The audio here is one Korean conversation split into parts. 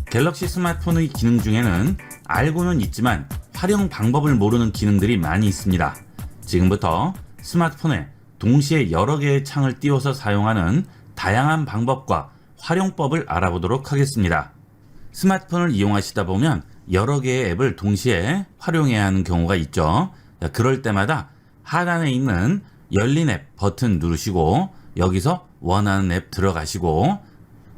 갤럭시 스마트폰의 기능 중에는 알고는 있지만 활용 방법을 모르는 기능들이 많이 있습니다. 지금부터 스마트폰에 동시에 여러 개의 창을 띄워서 사용하는 다양한 방법과 활용법을 알아보도록 하겠습니다. 스마트폰을 이용하시다 보면 여러 개의 앱을 동시에 활용해야 하는 경우가 있죠. 그럴 때마다 하단에 있는 열린 앱 버튼 누르시고 여기서 원하는 앱 들어가시고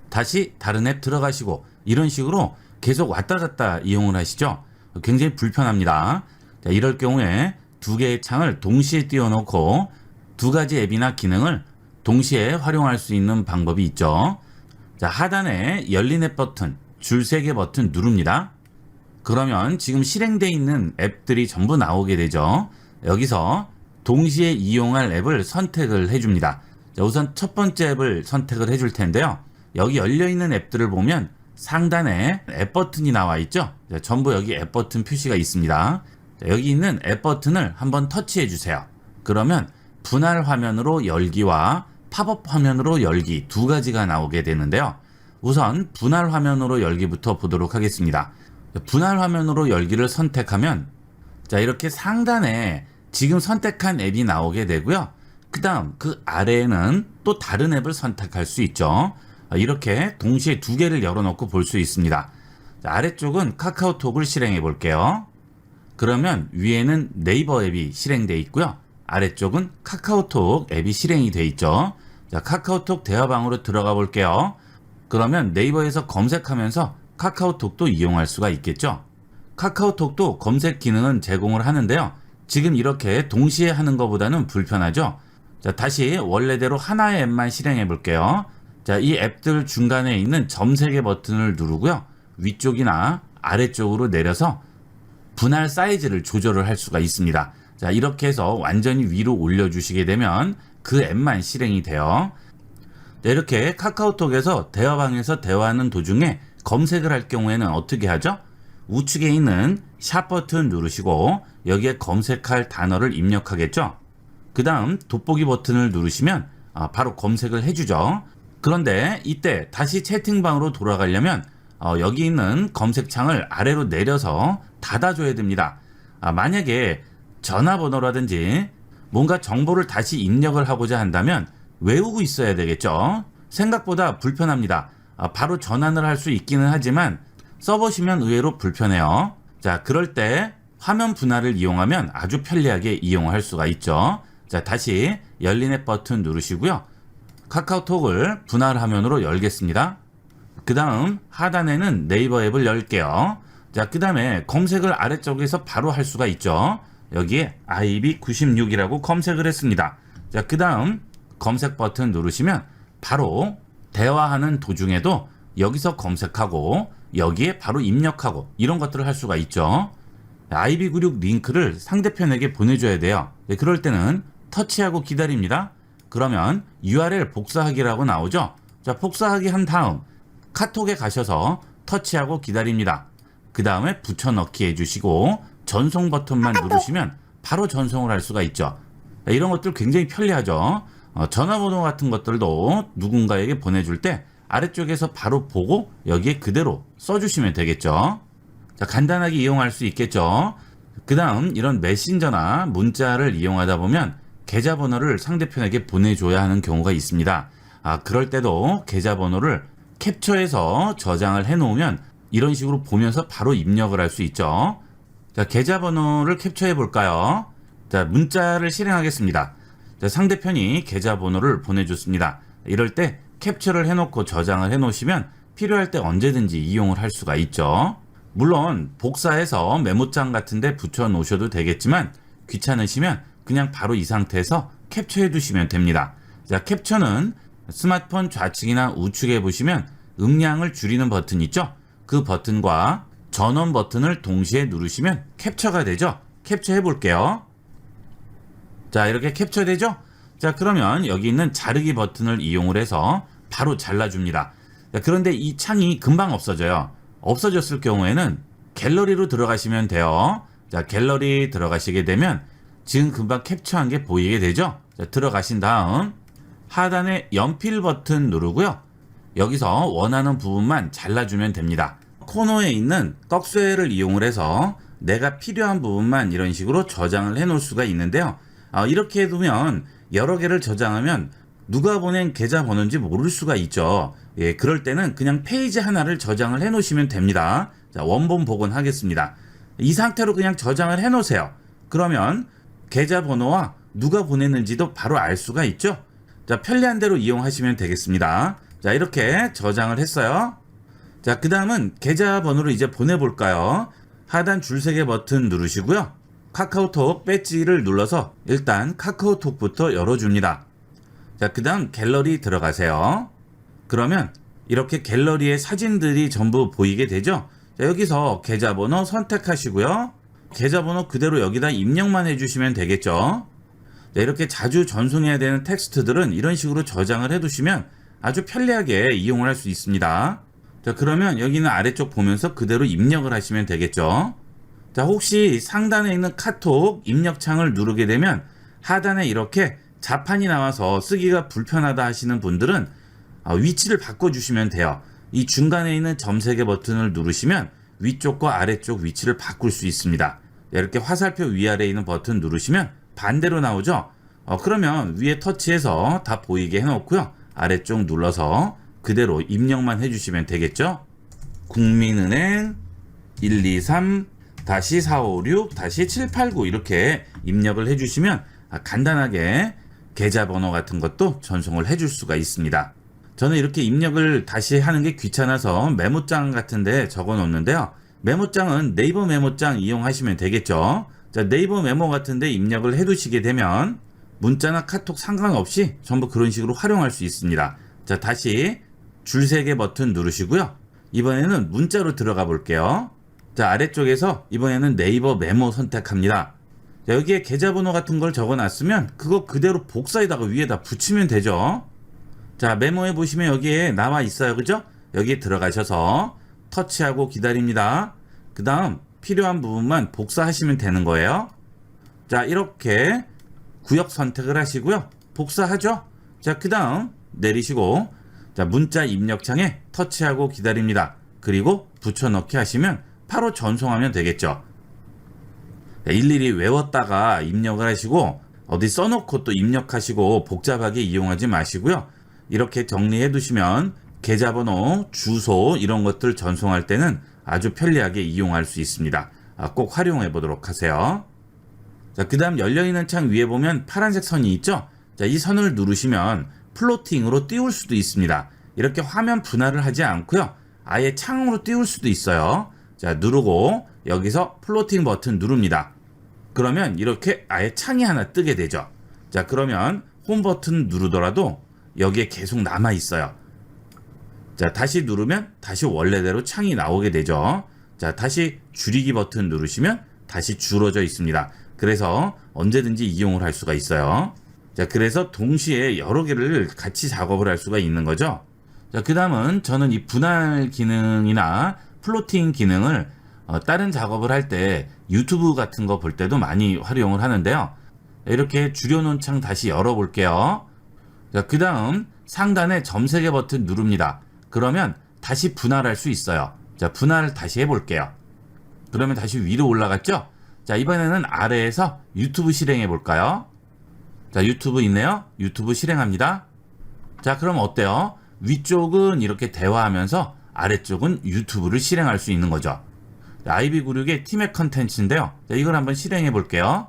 다시 다른 앱 들어가시고 이런 식으로 계속 왔다 갔다 이용을 하시죠. 굉장히 불편합니다. 이럴 경우에 두 개의 창을 동시에 띄워놓고 두 가지 앱이나 기능을 동시에 활용할 수 있는 방법이 있죠. 하단에 열린 앱 버튼, 줄 3개 버튼 누릅니다. 그러면 지금 실행되어 있는 앱들이 전부 나오게 되죠. 여기서 동시에 이용할 앱을 선택을 해줍니다. 우선 첫 번째 앱을 선택을 해줄 텐데요. 여기 열려있는 앱들을 보면 상단에 앱 버튼이 나와 있죠. 전부 여기 앱 버튼 표시가 있습니다. 여기 있는 앱 버튼을 한번 터치해 주세요. 그러면 분할 화면으로 열기와 팝업 화면으로 열기 두 가지가 나오게 되는데요. 우선 분할 화면으로 열기부터 보도록 하겠습니다. 분할 화면으로 열기를 선택하면 이렇게 상단에 지금 선택한 앱이 나오게 되고요. 그 다음 그 아래에는 또 다른 앱을 선택할 수 있죠. 이렇게 동시에 두 개를 열어놓고 볼 수 있습니다. 아래쪽은 카카오톡을 실행해 볼게요. 그러면 위에는 네이버 앱이 실행되어 있고요. 아래쪽은 카카오톡 앱이 실행이 되어 있죠. 카카오톡 대화방으로 들어가 볼게요. 그러면 네이버에서 검색하면서 카카오톡도 이용할 수가 있겠죠. 카카오톡도 검색 기능은 제공을 하는데요. 지금 이렇게 동시에 하는 것보다는 불편하죠. 다시 원래대로 하나의 앱만 실행해 볼게요. 이 앱들 중간에 있는 점 3개 버튼을 누르고요. 위쪽이나 아래쪽으로 내려서 분할 사이즈를 조절을 할 수가 있습니다. 이렇게 해서 완전히 위로 올려주시게 되면 그 앱만 실행이 돼요. 이렇게 카카오톡에서 대화방에서 대화하는 도중에 검색을 할 경우에는 어떻게 하죠? 우측에 있는 샵 버튼 누르시고 여기에 검색할 단어를 입력하겠죠. 그 다음 돋보기 버튼을 누르시면 바로 검색을 해주죠. 그런데 이때 다시 채팅방으로 돌아가려면 여기 있는 검색창을 아래로 내려서 닫아줘야 됩니다. 만약에 전화번호라든지 뭔가 정보를 다시 입력을 하고자 한다면 외우고 있어야 되겠죠. 생각보다 불편합니다. 바로 전환을 할 수 있기는 하지만 써보시면 의외로 불편해요. 그럴 때 화면 분할을 이용하면 아주 편리하게 이용할 수가 있죠. 다시 열린 앱 버튼 누르시고요. 카카오톡을 분할 화면으로 열겠습니다. 그 다음 하단에는 네이버 앱을 열게요. 그 다음에 검색을 아래쪽에서 바로 할 수가 있죠. 여기에 IB96이라고 검색을 했습니다. 그 다음 검색 버튼 누르시면 바로 대화하는 도중에도 여기서 검색하고 여기에 바로 입력하고 이런 것들을 할 수가 있죠. IB96 링크를 상대편에게 보내줘야 돼요. 그럴 때는 터치하고 기다립니다. 그러면 URL 복사하기라고 나오죠. 복사하기 한 다음 카톡에 가셔서 터치하고 기다립니다. 그 다음에 붙여넣기 해주시고 전송 버튼만 누르시면 바로 전송을 할 수가 있죠. 이런 것들 굉장히 편리하죠. 전화번호 같은 것들도 누군가에게 보내줄 때 아래쪽에서 바로 보고 여기에 그대로 써주시면 되겠죠. 간단하게 이용할 수 있겠죠. 그 다음 이런 메신저나 문자를 이용하다 보면 계좌번호를 상대편에게 보내줘야 하는 경우가 있습니다. 그럴 때도 계좌번호를 캡처해서 저장을 해 놓으면 이런 식으로 보면서 바로 입력을 할 수 있죠. 계좌번호를 캡처해 볼까요? 문자를 실행하겠습니다. 상대편이 계좌번호를 보내줬습니다. 이럴 때 캡처를 해놓고 저장을 해 놓으시면 필요할 때 언제든지 이용을 할 수가 있죠. 물론 복사해서 메모장 같은데 붙여 놓으셔도 되겠지만 귀찮으시면 그냥 바로 이 상태에서 캡처해 두시면 됩니다. 캡처는 스마트폰 좌측이나 우측에 보시면 음량을 줄이는 버튼 있죠. 그 버튼과 전원 버튼을 동시에 누르시면 캡처가 되죠. 캡처해 볼게요. 이렇게 캡처되죠? 그러면 여기 있는 자르기 버튼을 이용을 해서 바로 잘라줍니다. 그런데 이 창이 금방 없어져요. 없어졌을 경우에는 갤러리로 들어가시면 돼요. 갤러리 들어가시게 되면 지금 금방 캡처한 게 보이게 되죠. 들어가신 다음 하단에 연필 버튼 누르고요. 여기서 원하는 부분만 잘라주면 됩니다. 코너에 있는 꺽쇠를 이용을 해서 내가 필요한 부분만 이런 식으로 저장을 해 놓을 수가 있는데요. 이렇게 해두면 여러 개를 저장하면 누가 보낸 계좌번호인지 모를 수가 있죠. 예, 그럴 때는 그냥 페이지 하나를 저장을 해 놓으시면 됩니다. 자, 원본 복원하겠습니다. 이 상태로 그냥 저장을 해 놓으세요. 그러면 계좌번호와 누가 보냈는지도 바로 알 수가 있죠. 자, 편리한 대로 이용하시면 되겠습니다. 자, 이렇게 저장을 했어요. 자, 그 다음은 계좌번호를 이제 보내볼까요? 하단 줄세개 버튼 누르시고요. 카카오톡 배지를 눌러서 일단 카카오톡부터 열어줍니다. 자, 그 다음 갤러리 들어가세요. 그러면 이렇게 갤러리에 사진들이 전부 보이게 되죠. 자, 여기서 계좌번호 선택하시고요. 계좌번호 그대로 여기다 입력만 해주시면 되겠죠. 자, 이렇게 자주 전송해야 되는 텍스트들은 이런 식으로 저장을 해두시면 아주 편리하게 이용을 할 수 있습니다. 자, 그러면 여기는 아래쪽 보면서 그대로 입력을 하시면 되겠죠. 자, 혹시 상단에 있는 카톡 입력창을 누르게 되면 하단에 이렇게 자판이 나와서 쓰기가 불편하다 하시는 분들은 위치를 바꿔주시면 돼요. 이 중간에 있는 점 3개 버튼을 누르시면 위쪽과 아래쪽 위치를 바꿀 수 있습니다. 이렇게 화살표 위아래에 있는 버튼 누르시면 반대로 나오죠. 그러면 위에 터치해서 다 보이게 해놓고요. 아래쪽 눌러서 그대로 입력만 해주시면 되겠죠. 국민은행 123-456-789 이렇게 입력을 해주시면 간단하게 계좌번호 같은 것도 전송을 해줄 수가 있습니다. 저는 이렇게 입력을 다시 하는 게 귀찮아서 메모장 같은데 적어 놓는데요. 메모장은 네이버 메모장 이용하시면 되겠죠. 자, 네이버 메모 같은데 입력을 해두시게 되면 문자나 카톡 상관없이 전부 그런 식으로 활용할 수 있습니다. 자, 다시 줄 3개 버튼 누르시고요. 이번에는 문자로 들어가 볼게요. 자, 아래쪽에서 이번에는 네이버 메모 선택합니다. 자, 여기에 계좌번호 같은 걸 적어 놨으면 그거 그대로 복사에다가 위에다 붙이면 되죠. 자, 메모해 보시면 여기에 나와 있어요. 그죠? 여기에 들어가셔서 터치하고 기다립니다. 그 다음 필요한 부분만 복사하시면 되는 거예요. 자, 이렇게 구역 선택을 하시고요. 복사하죠? 자, 그 다음 내리시고 자, 문자 입력창에 터치하고 기다립니다. 그리고 붙여넣기 하시면 바로 전송하면 되겠죠. 자, 일일이 외웠다가 입력을 하시고 어디 써놓고 또 입력하시고 복잡하게 이용하지 마시고요. 이렇게 정리해 두시면 계좌번호, 주소 이런 것들 전송할 때는 아주 편리하게 이용할 수 있습니다. 꼭 활용해 보도록 하세요. 자, 그 다음 열려있는 창 위에 보면 파란색 선이 있죠? 자, 이 선을 누르시면 플로팅으로 띄울 수도 있습니다. 이렇게 화면 분할을 하지 않고요. 아예 창으로 띄울 수도 있어요. 자, 누르고 여기서 플로팅 버튼 누릅니다. 그러면 이렇게 아예 창이 하나 뜨게 되죠. 자, 그러면 홈 버튼 누르더라도 여기에 계속 남아 있어요. 자, 다시 누르면 다시 원래대로 창이 나오게 되죠. 자, 다시 줄이기 버튼 누르시면 다시 줄어져 있습니다. 그래서 언제든지 이용을 할 수가 있어요. 자, 그래서 동시에 여러 개를 같이 작업을 할 수가 있는 거죠. 자, 그 다음은 저는 이 분할 기능이나 플로팅 기능을 다른 작업을 할 때 유튜브 같은 거 볼 때도 많이 활용을 하는데요. 이렇게 줄여놓은 창 다시 열어볼게요. 자, 그 다음 상단에 점 3개 버튼 누릅니다. 그러면 다시 분할할 수 있어요. 자, 분할 다시 해볼게요. 그러면 다시 위로 올라갔죠? 자, 이번에는 아래에서 유튜브 실행해 볼까요? 자, 유튜브 있네요. 유튜브 실행합니다. 자, 그럼 어때요? 위쪽은 이렇게 대화하면서 아래쪽은 유튜브를 실행할 수 있는 거죠. 아이비그룹의 티맵 컨텐츠인데요. 자, 이걸 한번 실행해 볼게요.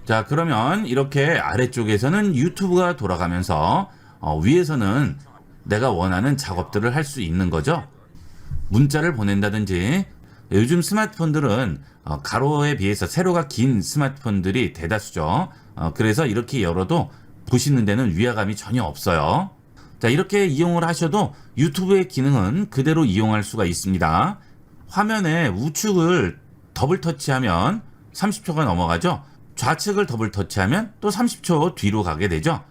자, 그러면 이렇게 아래쪽에서는 유튜브가 돌아가면서 위에서는 내가 원하는 작업들을 할 수 있는 거죠. 문자를 보낸다든지 요즘 스마트폰들은 가로에 비해서 세로가 긴 스마트폰들이 대다수죠. 그래서 이렇게 열어도 보시는 데는 위화감이 전혀 없어요. 자, 이렇게 이용을 하셔도 유튜브의 기능은 그대로 이용할 수가 있습니다. 화면에 우측을 더블 터치하면 30초가 넘어가죠. 좌측을 더블 터치하면 또 30초 뒤로 가게 되죠.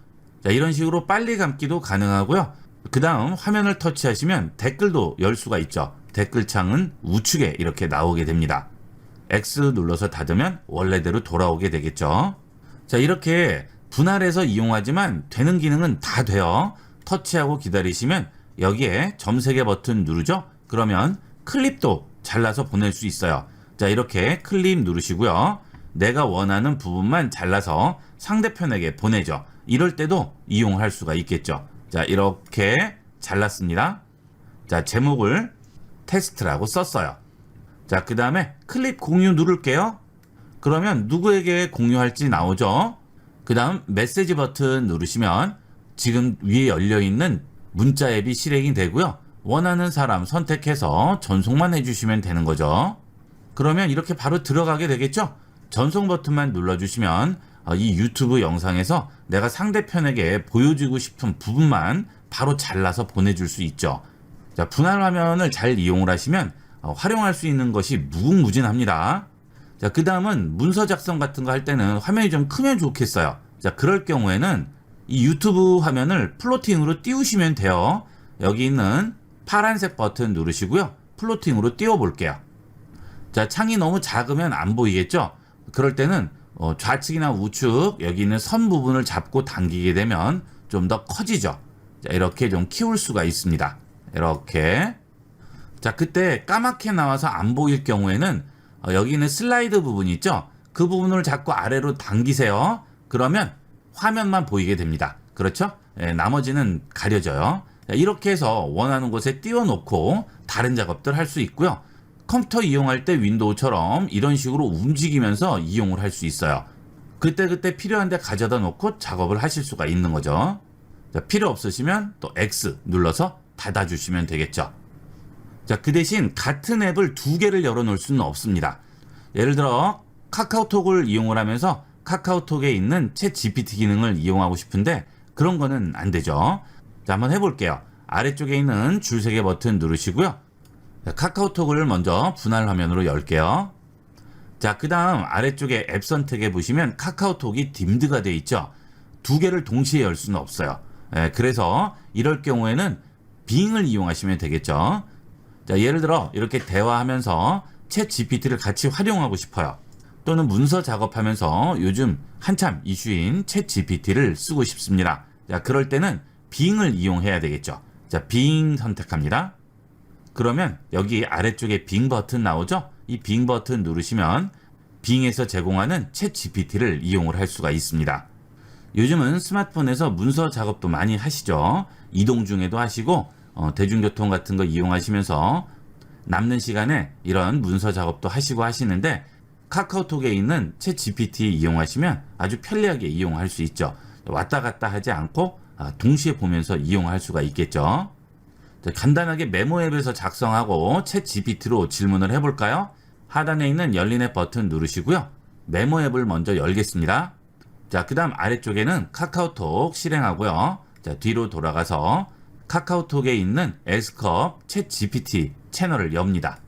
자, 이런 식으로 빨리 감기도 가능하고요. 그 다음 화면을 터치하시면 댓글도 열 수가 있죠. 댓글창은 우측에 이렇게 나오게 됩니다. X 눌러서 닫으면 원래대로 돌아오게 되겠죠. 자, 이렇게 분할해서 이용하지만 되는 기능은 다 돼요. 터치하고 기다리시면 여기에 점 3개 버튼 누르죠? 그러면 클립도 잘라서 보낼 수 있어요. 자, 이렇게 클립 누르시고요. 내가 원하는 부분만 잘라서 상대편에게 보내죠. 이럴 때도 이용할 수가 있겠죠. 자, 이렇게 잘랐습니다. 자, 제목을 테스트라고 썼어요. 자, 그 다음에 클립 공유 누를게요. 그러면 누구에게 공유할지 나오죠. 그 다음 메시지 버튼 누르시면 지금 위에 열려있는 문자 앱이 실행이 되고요. 원하는 사람 선택해서 전송만 해주시면 되는 거죠. 그러면 이렇게 바로 들어가게 되겠죠. 전송 버튼만 눌러주시면 이 유튜브 영상에서 내가 상대편에게 보여주고 싶은 부분만 바로 잘라서 보내줄 수 있죠. 자, 분할 화면을 잘 이용을 하시면 활용할 수 있는 것이 무궁무진합니다. 자, 그 다음은 문서 작성 같은 거 할 때는 화면이 좀 크면 좋겠어요. 자, 그럴 경우에는 이 유튜브 화면을 플로팅으로 띄우시면 돼요. 여기 있는 파란색 버튼 누르시고요. 플로팅으로 띄워 볼게요. 자, 창이 너무 작으면 안 보이겠죠? 그럴 때는 좌측이나 우측 여기 있는 선 부분을 잡고 당기게 되면 좀 더 커지죠. 자, 이렇게 좀 키울 수가 있습니다. 이렇게. 자, 그때 까맣게 나와서 안 보일 경우에는 여기 있는 슬라이드 부분이 있죠? 그 부분을 자꾸 아래로 당기세요. 그러면 화면만 보이게 됩니다. 그렇죠? 예, 나머지는 가려져요. 자, 이렇게 해서 원하는 곳에 띄워놓고 다른 작업들 할 수 있고요. 컴퓨터 이용할 때 윈도우처럼 이런 식으로 움직이면서 이용을 할 수 있어요. 그때 필요한 데 가져다 놓고 작업을 하실 수가 있는 거죠. 자, 필요 없으시면 또 X 눌러서 닫아주시면 되겠죠. 자, 그 대신 같은 앱을 2개를 열어놓을 수는 없습니다. 예를 들어 카카오톡을 이용을 하면서 카카오톡에 있는 챗 GPT 기능을 이용하고 싶은데 그런 거는 안 되죠. 자, 한번 해볼게요. 아래쪽에 있는 줄 3개 버튼 누르시고요. 자, 카카오톡을 먼저 분할 화면으로 열게요. 자, 그 다음 아래쪽에 앱 선택해 보시면 카카오톡이 딤드가 되어 있죠. 2개를 동시에 열 수는 없어요. 그래서 이럴 경우에는 빙을 이용하시면 되겠죠. 자, 예를 들어 이렇게 대화하면서 챗 GPT를 같이 활용하고 싶어요. 또는 문서 작업하면서 요즘 한참 이슈인 챗 GPT를 쓰고 싶습니다. 자, 그럴 때는 빙을 이용해야 되겠죠. 자, 빙 선택합니다. 그러면 여기 아래쪽에 빙 버튼 나오죠? 이 빙 버튼 누르시면 빙에서 제공하는 챗 GPT를 이용을 할 수가 있습니다. 요즘은 스마트폰에서 문서 작업도 많이 하시죠. 이동 중에도 하시고 대중교통 같은 거 이용하시면서 남는 시간에 이런 문서 작업도 하시고 하시는데 카카오톡에 있는 챗 GPT 이용하시면 아주 편리하게 이용할 수 있죠. 왔다 갔다 하지 않고 동시에 보면서 이용할 수가 있겠죠. 자, 간단하게 메모 앱에서 작성하고 챗 GPT로 질문을 해볼까요? 하단에 있는 열린 앱 버튼 누르시고요. 메모 앱을 먼저 열겠습니다. 자, 그 다음 아래쪽에는 카카오톡 실행하고요. 자, 뒤로 돌아가서 카카오톡에 있는 에스컵 챗 GPT 채널을 엽니다.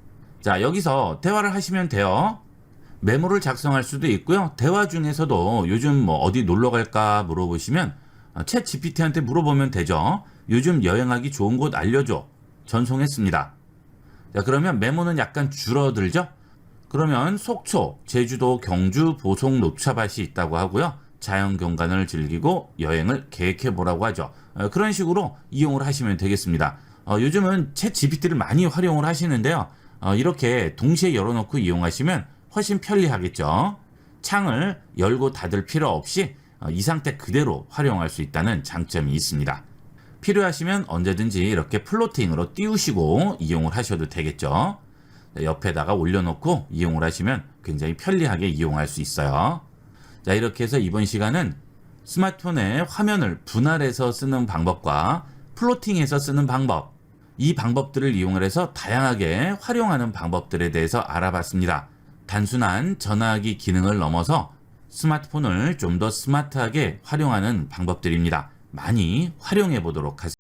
자, 여기서 대화를 하시면 돼요. 메모를 작성할 수도 있고요. 대화 중에서도 요즘 뭐 어디 놀러 갈까 물어보시면 챗 GPT한테 물어보면 되죠. 요즘 여행하기 좋은 곳 알려줘. 전송했습니다. 자, 그러면 메모는 약간 줄어들죠? 그러면 속초, 제주도, 경주, 보송, 노차밭이 있다고 하고요. 자연 경관을 즐기고 여행을 계획해 보라고 하죠. 그런 식으로 이용을 하시면 되겠습니다. 요즘은 챗 GPT를 많이 활용을 하시는데요. 이렇게 동시에 열어놓고 이용하시면 훨씬 편리하겠죠. 창을 열고 닫을 필요 없이 이 상태 그대로 활용할 수 있다는 장점이 있습니다. 필요하시면 언제든지 이렇게 플로팅으로 띄우시고 이용을 하셔도 되겠죠. 옆에다가 올려놓고 이용을 하시면 굉장히 편리하게 이용할 수 있어요. 자, 이렇게 해서 이번 시간은 스마트폰의 화면을 분할해서 쓰는 방법과 플로팅해서 쓰는 방법, 이 방법들을 이용을 해서 다양하게 활용하는 방법들에 대해서 알아봤습니다. 단순한 전화하기 기능을 넘어서 스마트폰을 좀 더 스마트하게 활용하는 방법들입니다. 많이 활용해 보도록 하세요.